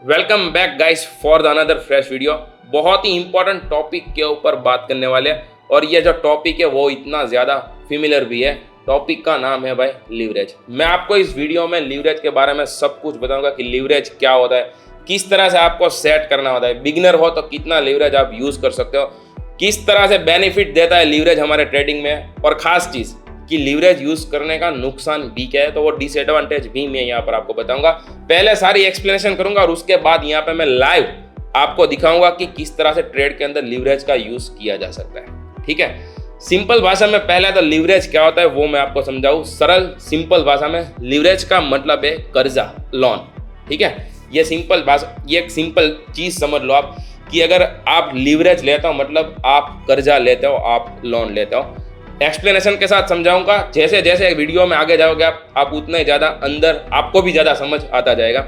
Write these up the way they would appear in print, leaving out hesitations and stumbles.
Welcome back guys for the another fresh video. बहुत ही important topic के ऊपर बात करने वाले हैं और ये जो टॉपिक है वो इतना ज़्यादा फेमिलियर भी है। टॉपिक का नाम है भाई लीवरेज। मैं आपको इस वीडियो में लीवरेज के बारे में सब कुछ बताऊंगा कि लीवरेज क्या होता है, किस तरह से आपको सेट करना होता है, बिगिनर हो तो कितना लीवरेज आप यूज़ कर सकते हो, किस तरह से बेनिफिट देता है लीवरेज हमारे ट्रेडिंग में, और ख़ास चीज़ कि लीवरेज यूज करने का नुकसान भी क्या है, तो वो डिसएडवांटेज भी मैं यहाँ पर आपको बताऊंगा। पहले सारी एक्सप्लेनेशन करूंगा और उसके बाद यहाँ पे मैं लाइव आपको दिखाऊंगा कि किस तरह से ट्रेड के अंदर लीवरेज का यूज किया जा सकता है। ठीक है, सिंपल भाषा में पहले तो लीवरेज क्या होता है वो मैं आपको समझाऊं। सरल सिंपल भाषा में लीवरेज का मतलब है कर्जा, लोन। ठीक है, ये सिंपल भाषा, ये एक सिंपल चीज समझ लो आप कि अगर आप लीवरेज लेते हो मतलब आप कर्जा लेते हो, आप लोन लेते हो। एक्सप्लेनेशन के साथ समझाऊंगा। जैसे जैसे वीडियो में आगे जाओगे आप उतना ही ज़्यादा अंदर आपको भी ज़्यादा समझ आता जाएगा।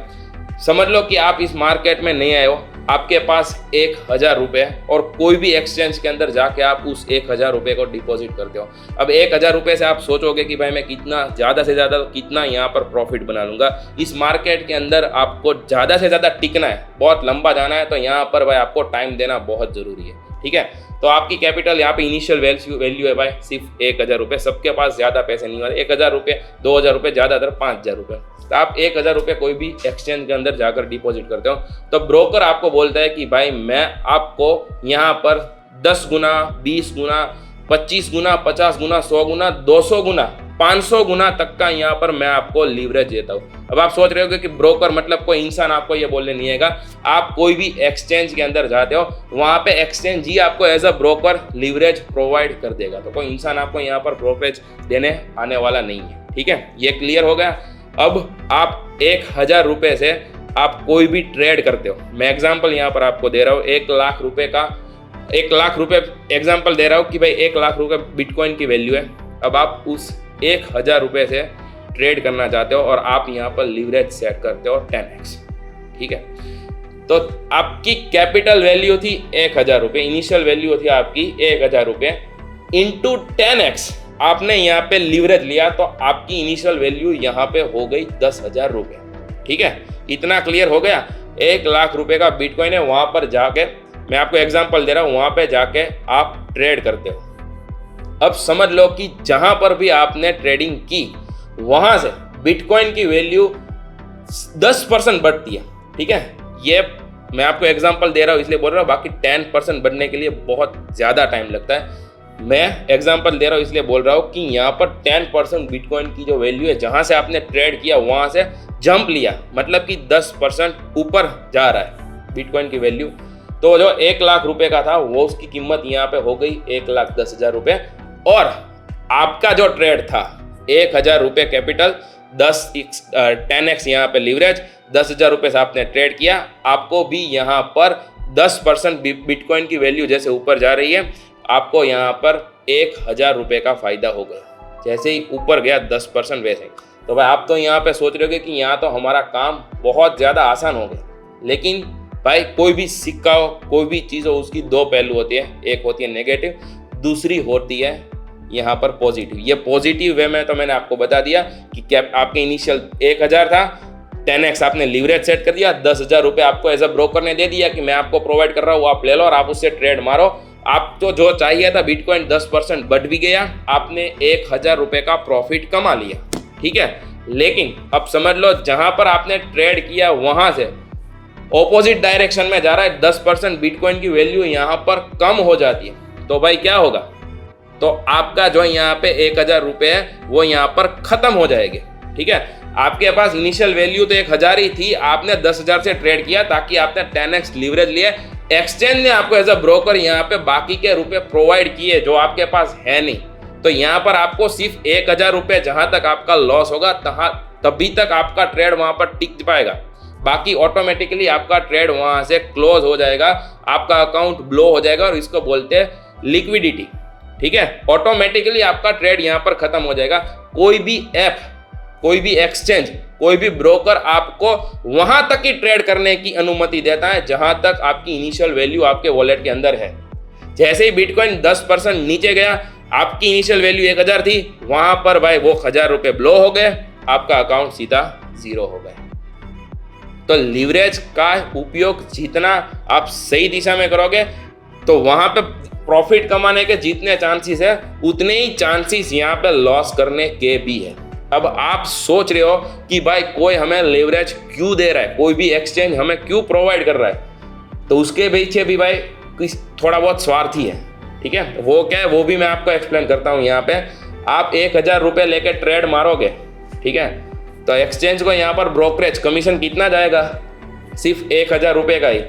समझ लो कि आप इस मार्केट में नहीं आए हो, आपके पास 1000 रुपये और कोई भी एक्सचेंज के अंदर जाके आप उस 1000 रुपये को डिपॉजिट करते हो। अब 1000 रुपये से आप सोचोगे कि भाई मैं कितना ज़्यादा से ज़्यादा कितना यहाँ पर प्रॉफिट बना लूँगा। इस मार्केट के अंदर आपको ज़्यादा से ज़्यादा टिकना है, बहुत लंबा जाना है, तो यहाँ पर भाई आपको टाइम देना बहुत ज़रूरी है। ठीक है, तो आपकी कैपिटल यहाँ पे इनिशियल वैल्यू है भाई सिर्फ 1000 रुपये। सबके पास ज़्यादा पैसे नहीं होते, 1000 रुपये, 2000 रुपये, ज़्यादातर 5000 रुपये। तो आप 1000 रुपये कोई भी एक्सचेंज के अंदर जाकर डिपॉजिट करते हो तो ब्रोकर आपको बोलता है कि भाई मैं आपको यहाँ पर 10 गुना, 20 गुना, 25 गुना, 50 गुना, 100 गुना, 200 गुना, 500 गुना तक का यहाँ पर मैं आपको लीवरेज देता हूँ। अब आप सोच रहे हो कि ब्रोकर मतलब कोई इंसान आपको ये बोलने नहीं आएगा। आप कोई भी एक्सचेंज के अंदर जाते हो वहाँ पे एक्सचेंज ही आपको as a broker leverage provide कर देगा, तो कोई इंसान आपको यहाँ पर ब्रोकरेज देने आने वाला नहीं है। ठीक है, ये क्लियर हो गया। अब आप 1000 रुपये से आप कोई भी ट्रेड करते हो। मैं एग्जाम्पल यहाँ पर आपको दे रहा हूँ 1 लाख रुपये का, 1 लाख रुपये एग्जाम्पल दे रहा हूँ कि भाई 1 लाख रुपये बिटकॉइन की वैल्यू है। अब आप उस 1000 रुपये से ट्रेड करना चाहते हो और आप यहाँ पर लीवरेज सेट करते हो 10x। ठीक है, तो आपकी कैपिटल वैल्यू थी 1000 रुपये, इनिशियल वैल्यू थी आपकी 1000 रुपये इंटू 10x आपने यहाँ पे लीवरेज लिया, तो आपकी इनिशियल वैल्यू यहाँ पे हो गई 10,000 रुपये। ठीक है, इतना क्लियर हो गया। 1 लाख रुपये का बिटकॉइन है, वहाँ पर जाके मैं आपको एग्जाम्पल दे रहा हूँ, वहाँ पे जाके आप ट्रेड करते हो। अब समझ लो कि जहां पर भी आपने ट्रेडिंग की वहां से बिटकॉइन की वैल्यू 10% बढ़ती है। ठीक है, ये मैं आपको एग्जांपल दे रहा हूं इसलिए बोल रहा हूं, बाकी 10% बढ़ने के लिए बहुत ज़्यादा टाइम लगता है। मैं एग्जांपल दे रहा हूं इसलिए बोल रहा हूं कि यहाँ पर 10% बिटकॉइन की जो वैल्यू है, जहां से आपने ट्रेड किया वहां से जंप लिया, मतलब कि 10% ऊपर जा रहा है बिटकॉइन की वैल्यू। तो जो 1 लाख रुपये का था वो उसकी कीमत यहाँ पे हो गई 1,10,000 रुपये, और आपका जो ट्रेड था 1000 रुपये कैपिटल, 10x यहाँ पे लीवरेज, 10,000 रुपये से आपने ट्रेड किया। आपको भी यहाँ पर 10% बिटकॉइन की वैल्यू जैसे ऊपर जा रही है, आपको यहाँ पर 1000 रुपये का फायदा हो गया। जैसे ही ऊपर गया 10% वैसे। तो भाई आप तो यहाँ पे सोच रहे हो कि यहाँ तो हमारा काम बहुत ज़्यादा आसान हो गया, लेकिन भाई कोई भी सिक्का हो, कोई भी चीज़ हो, उसकी दो पहलू होती है। एक होती है नेगेटिव, दूसरी होती है यहाँ पर पॉजिटिव। ये पॉजिटिव वे में तो मैंने आपको बता दिया कि कैप आपके इनिशियल 1000 था, 10x आपने लीवरेज सेट कर दिया, 10,000 रुपये आपको एज अ ब्रोकर ने दे दिया कि मैं आपको प्रोवाइड कर रहा हूँ, आप ले लो और आप उससे ट्रेड मारो। आप तो जो चाहिए था बिटकॉइन 10% बढ़ भी गया, आपने 1000 रुपये का प्रॉफिट कमा लिया। ठीक है, लेकिन अब समझ लो जहाँ पर आपने ट्रेड किया वहाँ से ऑपोजिट डायरेक्शन में जा रहा है, 10% बिटकॉइन की वैल्यू यहाँ पर कम हो जाती है। तो भाई क्या होगा, तो आपका जो यहाँ पे 1000 रुपये है वो यहाँ पर खत्म हो जाएंगे। ठीक है, आपके पास इनिशियल वैल्यू तो 1000 ही थी, आपने 10,000 से ट्रेड किया ताकि आपने 10x लीवरेज लिए। एक्सचेंज ने आपको एज अ ब्रोकर यहाँ पे बाकी के रुपए प्रोवाइड किए जो आपके पास है नहीं, तो यहाँ पर आपको सिर्फ 1000 रुपये जहाँ तक आपका लॉस होगा तभी तक आपका ट्रेड वहाँ पर टिक पाएगा। बाकी ऑटोमेटिकली आपका ट्रेड वहाँ से क्लोज हो जाएगा, आपका अकाउंट ब्लो हो जाएगा और इसको बोलते हैं लिक्विडिटी। ठीक है, ऑटोमेटिकली आपका ट्रेड यहाँ पर खत्म हो जाएगा। कोई भी ऐप, कोई भी एक्सचेंज, कोई भी ब्रोकर आपको वहां तक ही ट्रेड करने की अनुमति देता है जहां तक आपकी इनिशियल वैल्यू आपके वॉलेट के अंदर है। जैसे ही बिटकॉइन 10% नीचे गया, आपकी इनिशियल वैल्यू 1000 थी, वहां पर भाई वो 1000 रुपये ब्लो हो गए, आपका अकाउंट सीधा 0 हो गया। तो तो लीवरेज का उपयोग जितना आप सही दिशा में करोगे तो वहां पे प्रॉफिट कमाने के जितने चांसेस है उतने ही चांसेस यहाँ पे लॉस करने के भी है। अब आप सोच रहे हो कि भाई कोई हमें लेवरेज क्यों दे रहा है, कोई भी एक्सचेंज हमें क्यों प्रोवाइड कर रहा है, तो उसके पीछे भी भाई थोड़ा बहुत स्वार्थी है। ठीक है, वो क्या है वो भी मैं आपको एक्सप्लेन करता हूँ। यहाँ पे आप 1,000 रुपये लेके ट्रेड मारोगे, ठीक है, तो एक्सचेंज को यहाँ पर ब्रोकरेज कमीशन कितना जाएगा, सिर्फ 1,000 रुपये का ही।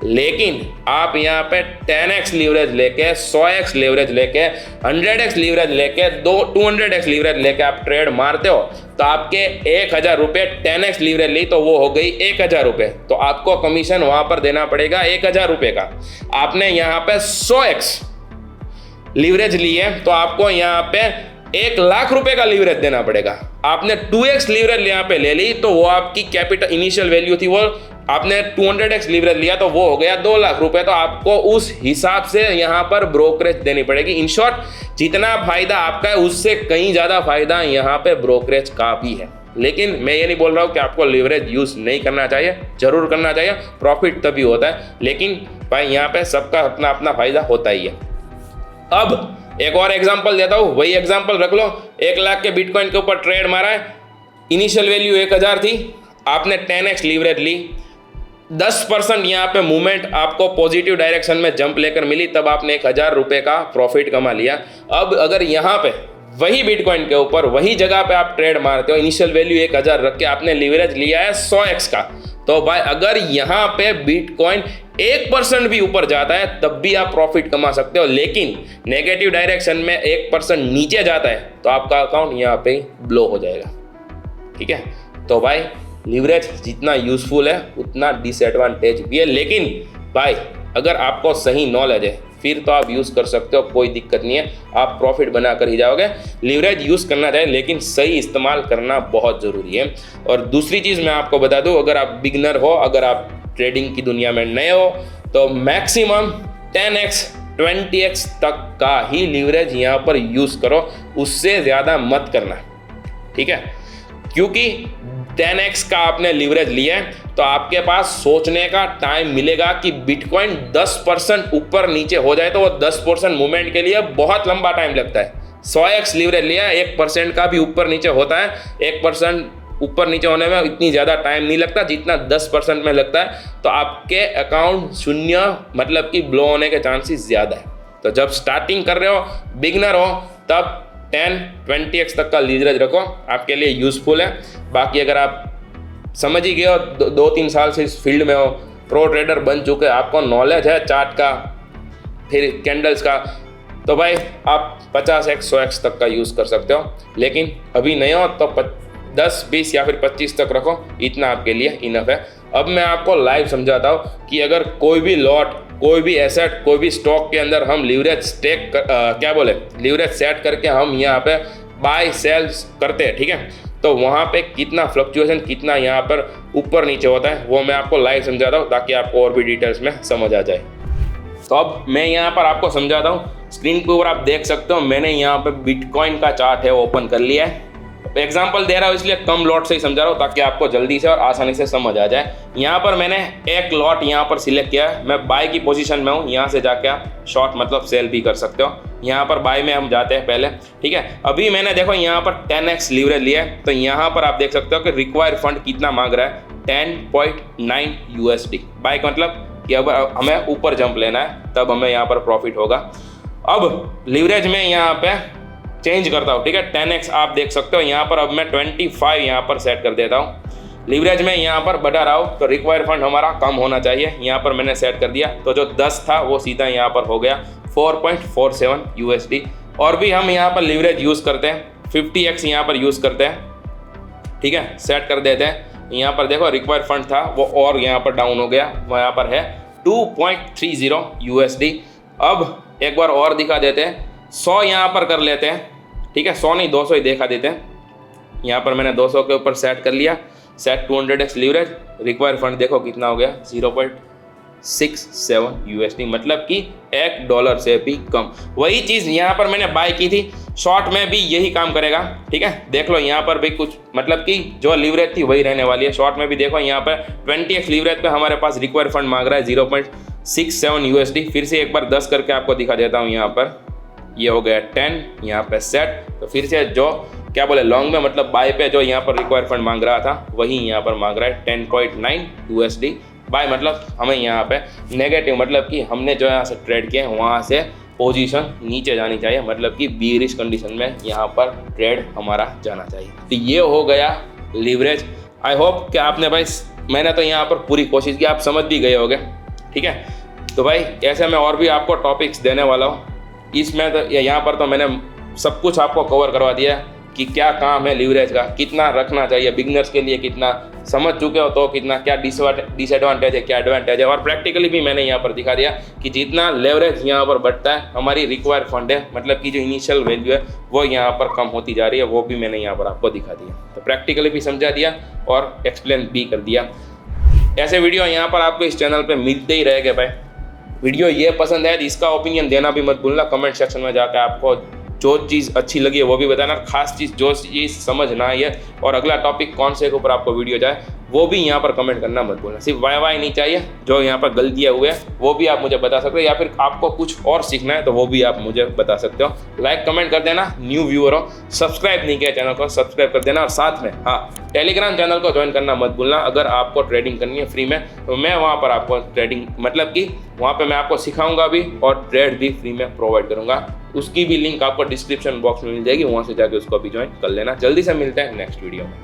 लेकिन आप यहाँ पे 10x लीवरेज लेके, 100x लीवरेज लेके, 100x लीवरेज लेके, 200x लीवरेज लेके आप ट्रेड मारते हो तो आपके 1,000 रुपये 10x लीवरेज ली तो वो हो गई 1,000 रुपये, तो आपको कमीशन वहां पर देना पड़ेगा 1,000 रुपये का। आपने यहाँ पे 100x लीवरेज ली है तो आपको यहाँ पे 1,00,000 रुपए का लीवरेज देना पड़ेगा। आपने 2x लीवरेज यहाँ पे ले ली तो वो आपकी कैपिटल इनिशियल वैल्यू थी, वो आपने 200x लीवरेज लिया तो वो हो गया 2,00,000 रुपए, तो आपको उस हिसाब से यहाँ पर ब्रोकरेज देनी पड़ेगी। इन शॉर्ट जितना फायदा आपका है उससे कहीं ज्यादा फायदा यहाँ पे ब्रोकरेज का भी है। लेकिन मैं ये नहीं बोल रहा हूँ कि आपको लीवरेज यूज नहीं करना चाहिए, जरूर करना चाहिए, प्रॉफिट तभी होता है, लेकिन भाई यहाँ पे सबका अपना अपना फायदा होता ही है। अब एक और एग्जांपल देता हूं, वही एग्जांपल रख लो। 1,00,000 के बिटकॉइन के ऊपर ट्रेड मारा है, इनिशियल वैल्यू 1,000 थी, आपने 10x लीवरेज ली, 10% यहाँ पे मूवमेंट आपको पॉजिटिव डायरेक्शन में जंप लेकर मिली, तब आपने 1,000 रुपये का प्रॉफिट कमा लिया। अब अगर यहाँ पे वही बिटकॉइन के ऊपर वही जगह पे आप ट्रेड मारते हो, इनिशियल वैल्यू 1,000 रख के आपने लीवरेज लिया है 100x का, तो भाई अगर यहाँ पे बिटकॉइन 1% भी ऊपर जाता है तब भी आप प्रॉफिट कमा सकते हो। लेकिन नेगेटिव डायरेक्शन में 1% नीचे जाता है तो आपका अकाउंट यहाँ पे ब्लो हो जाएगा। ठीक है, तो भाई लीवरेज जितना यूजफुल है उतना डिसएडवांटेज भी है, लेकिन भाई अगर आपको सही नॉलेज है फिर तो आप यूज़ कर सकते हो, कोई दिक्कत नहीं है, आप प्रॉफिट बना कर ही जाओगे। लीवरेज यूज़ करना चाहिए लेकिन सही इस्तेमाल करना बहुत ज़रूरी है। और दूसरी चीज़ मैं आपको बता दूं, अगर आप बिगनर हो, अगर आप ट्रेडिंग की दुनिया में नए हो, तो मैक्सिमम 10x 20x तक का ही लीवरेज यहाँ पर यूज़ करो, उससे ज़्यादा मत करना। ठीक है, क्योंकि 10x का आपने लीवरेज लिया है तो आपके पास सोचने का टाइम मिलेगा कि बिटकॉइन 10% ऊपर नीचे हो जाए, तो वो 10% मूवमेंट के लिए बहुत लंबा टाइम लगता है। 100x लीवरेज लिया, 1% का भी ऊपर नीचे होता है, 1% ऊपर नीचे होने में इतनी ज़्यादा टाइम नहीं लगता जितना 10% में लगता है, तो आपके अकाउंट शून्य मतलब कि ब्लो होने के चांसेस ज़्यादा है। तो जब स्टार्टिंग कर रहे हो, बिगनर हो, तब 10-20x तक का लीवरेज रखो, आपके लिए यूजफुल है। बाकी अगर आप समझ ही गए हो, 2-3 साल से इस फील्ड में हो, प्रो ट्रेडर बन चुके, आपको नॉलेज है चार्ट का, फिर कैंडल्स का, तो भाई आप 50x 100x तक का यूज़ कर सकते हो। लेकिन अभी नहीं हो तो 10, 20 या फिर 25 तक रखो, इतना आपके लिए इनफ है। अब मैं आपको लाइव समझाता हूँ कि अगर कोई भी लॉट, कोई भी एसेट, कोई भी स्टॉक के अंदर हम लीवरेज लीवरेज सेट करके हम यहाँ पे बाय सेल्स करते हैं, ठीक है, तो वहाँ पे कितना फ्लक्चुएशन, कितना यहाँ पर ऊपर नीचे होता है, वो मैं आपको लाइव समझाता हूँ ताकि आपको और भी डिटेल्स में समझ आ जाए। तो अब मैं यहाँ पर आपको समझाता हूँ। स्क्रीन के ऊपर आप देख सकते हो, मैंने यहाँ पे बिटकॉइन का चार्ट है ओपन कर लिया है। एग्जाम्पल दे रहा हूँ इसलिए कम लॉट से ही समझा रहा हूँ ताकि आपको जल्दी से और आसानी से समझ आ जाए। यहाँ पर मैंने एक लॉट यहाँ पर सिलेक्ट किया है, मैं बाय की पोजीशन में हूँ। यहाँ से जाके आप शॉर्ट मतलब सेल भी कर सकते हो। यहाँ पर बाय में हम जाते हैं पहले, ठीक है। अभी मैंने देखो यहाँ पर 10x लीवरेज लिया है, तो यहाँ पर आप देख सकते हो कि रिक्वायर्ड फंड कितना मांग रहा है, 10.9 USD। बाय का मतलब कि अब हमें ऊपर जंप लेना है, तब हमें यहाँ पर प्रॉफिट होगा। अब लीवरेज में यहाँ पे चेंज करता हूँ, ठीक है, 10x आप देख सकते हो। यहाँ पर अब मैं 25 यहाँ पर सेट कर देता हूँ। लीवरेज में यहाँ पर बढ़ा रहा हूँ तो रिक्वायर्ड फंड हमारा कम होना चाहिए, यहाँ पर मैंने सेट कर दिया, तो जो 10 था वो सीधा यहाँ पर हो गया 4.47 USD। और भी हम यहाँ पर लीवरेज यूज़ करते हैं, 50x यहाँ पर यूज़ करते हैं, ठीक है, सेट कर देते हैं। यहाँ पर देखो रिक्वायर्ड फंड था वो और यहाँ पर डाउन हो गया, वो यहाँ पर है 2.30 USD। अब एक बार और दिखा देते हैं, 100 यहाँ पर कर लेते हैं, ठीक है, 100 नहीं 200 ही दिखा देते हैं। यहाँ पर मैंने 200 के ऊपर सेट कर लिया, set 200x leverage. Required fund देखो कितना हो गया, 0.67 USD, मतलब कि $1 से भी कम। वही चीज़ यहाँ पर मैंने बाय की थी, शॉर्ट में भी यही काम करेगा, ठीक है। देख लो यहाँ पर भी कुछ मतलब कि जो लीवरेज थी वही रहने वाली है। शॉर्ट में भी देखो यहाँ पर 20x लीवरेज पे हमारे पास रिक्वायर फंड मांग रहा है 0.67 USD। फिर से एक बार 10 करके आपको दिखा देता हूँ। यहाँ पर ये हो गया 10, यहाँ पे सेट। तो फिर से जो क्या बोले लॉन्ग में मतलब बाय पे जो यहाँ पर रिक्वायर फंड मांग रहा था वही यहाँ पर मांग रहा है 10.9 USD बाय। मतलब हमें यहाँ पे नेगेटिव मतलब कि हमने जो यहाँ से ट्रेड किया है वहाँ से पोजीशन नीचे जानी चाहिए, मतलब कि बीरिश कंडीशन में यहाँ पर ट्रेड हमारा जाना चाहिए। तो ये हो गया लीवरेज। आई होप कि आपने भाई, मैंने तो यहाँ पर पूरी कोशिश की, आप समझ भी गए होंगे, ठीक है। तो भाई ऐसे मैं और भी आपको टॉपिक्स देने वाला हूँ। इसमें तो यहाँ पर तो मैंने सब कुछ आपको कवर करवा दिया है कि क्या काम है लीवरेज का, कितना रखना चाहिए बिगनर्स के लिए, कितना समझ चुके हो तो कितना, क्या डिसएडवांटेज है, क्या एडवांटेज है। और प्रैक्टिकली भी मैंने यहाँ पर दिखा दिया कि जितना लेवरेज यहाँ पर बढ़ता है हमारी रिक्वायर फंड है, मतलब कि जो इनिशियल वैल्यू है वो यहाँ पर कम होती जा रही है, वो भी मैंने यहाँ पर आपको दिखा दिया। तो प्रैक्टिकली भी समझा दिया और एक्सप्लेन भी कर दिया। ऐसे वीडियो यहाँ पर आपको इस चैनल पर मिलते ही रहेंगे भाई। वीडियो ये पसंद है तो इसका ओपिनियन देना भी मत भूलना। कमेंट सेक्शन में जाकर आपको जो चीज़ अच्छी लगी है वो भी बताना, खास चीज़ जो चीज़ समझ ना आई है और अगला टॉपिक कौन से के ऊपर आपको वीडियो जाए वो भी यहाँ पर कमेंट करना मत भूलना। सिर्फ वाई नहीं चाहिए, जो यहाँ पर गलतियाँ हुए हैं वो भी आप मुझे बता सकते हो, या फिर आपको कुछ और सीखना है तो वो भी आप मुझे बता सकते हो। लाइक कमेंट कर देना, न्यू व्यूअर हो, सब्सक्राइब नहीं किया चैनल को सब्सक्राइब कर देना। और साथ में हाँ, टेलीग्राम चैनल को ज्वाइन करना मत भूलना। अगर आपको ट्रेडिंग करनी है फ्री में तो मैं वहाँ पर आपको ट्रेडिंग मतलब कि वहाँ पर मैं आपको सिखाऊंगा भी और ट्रेड भी फ्री में प्रोवाइड करूँगा। उसकी भी लिंक आपको डिस्क्रिप्शन बॉक्स में मिल जाएगी, वहाँ से जाके उसको भी ज्वाइन कर लेना। जल्दी से मिलते हैं नेक्स्ट वीडियो में।